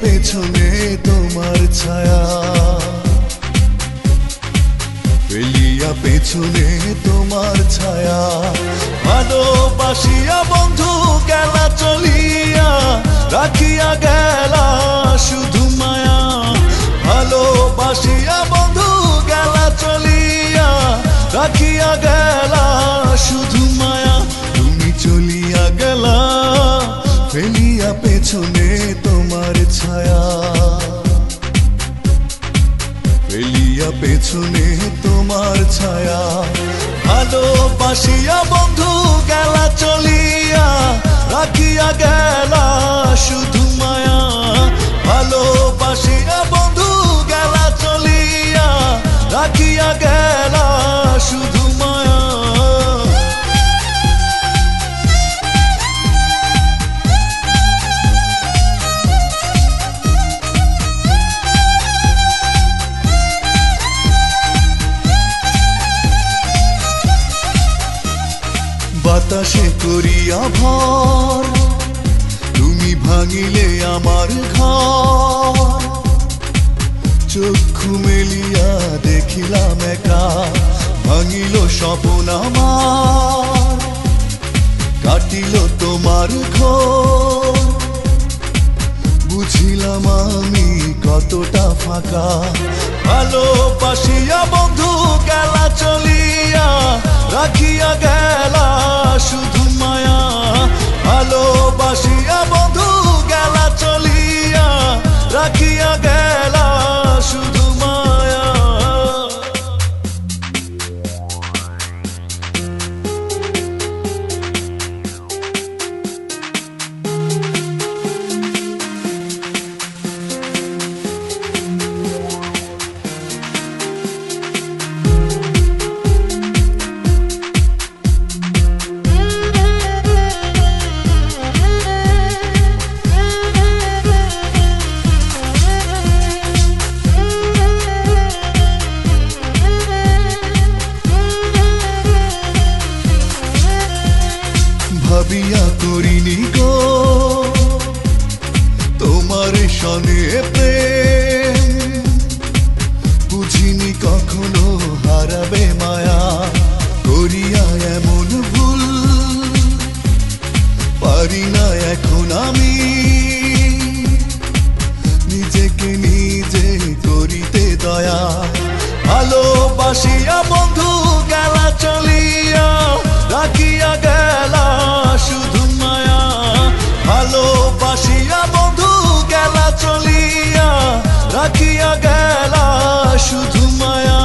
পেছনে তোমার ছায়া, ফেলিয়া পেছনে তোমার ছায়া। ভালোবাসিয়া বন্ধু গেলা চলিয়া, রাখিয়া গেলা শুধু মায়া। ভালোবাসিয়া বন্ধু গেলা চলিয়া, রাখিয়া গেলা শুধু মায়া। তুমি চলিয়া গেলা ফেলিয়া পেছনে তোমার ছায়া, ফেলিয়া পেছনে তোমার ছায়া। ভালোবাসিয়া বন্ধু গেলা চলিয়া, রাখিয়া গেলা শুধু মায়া। ভালোবাসিয়া বন্ধু গেলা চলিয়া, রাখিয়া গেলা শুধু মায়া। বাতাসে করিয়া ভর, তুমি ভাঙিলে আমার ঘর। চক্ষু মেলিয়া দেখিলাম একা, ভাঙিল স্বপ্ন আমার। কাটিল তোমার ঘোর, বুঝিলাম আমি কতটা ফাঁকা। ভালোবাসিয়া বন্ধু গেলা চলিয়া, রাখিয়া গেলা শুধু মায়া। ভালোবাসিয়া বন্ধু গেলা চলিয়া, রাখিয়া গেলা শুধু মায়া। ভাবিয়া করিনি গো তোমার সনে প্রেম, বুঝিনি কখনো হারাবে মায়া। করিয়া এমন ভুল পারি না এখন আমি, নিজেকে নিজে করিতে দয়া। ভালোবাসিয়া বন্ধু গেলা চলিয়া, রাখিয়া গেলা শুধু মায়া। ভালোবাসিয়া বন্ধু গেলা চলিয়া, রাখিয়া গেলা শুধু মায়া।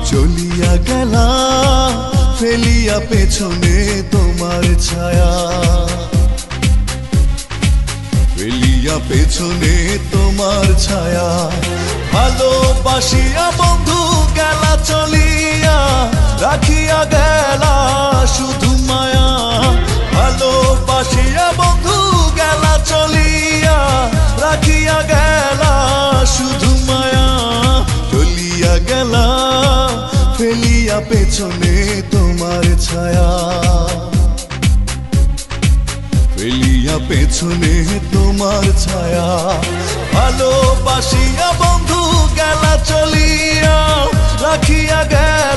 চলিয়া গেলা ফেলিয়া পেছনে তোমার ছায়া, ফেলিয়া পেছনে তোমার ছায়া। ভালোবাসিয়া বন্ধু গেলা চলিয়া, রাখিয়া গেলা শুধু মায়া। ভালোবাসিয়া বন্ধু গেলা চলিয়া, রাখিয়া গেলা শুধু মায়া। চলিয়া গেলা ফেলিয়া পেছনে তোমার ছায়া, ফেলিয়া পেছনে তোমার ছায়া। ভালোবাসিয়া বন্ধু গেলা চলিয়া, রাখিয়া গেলা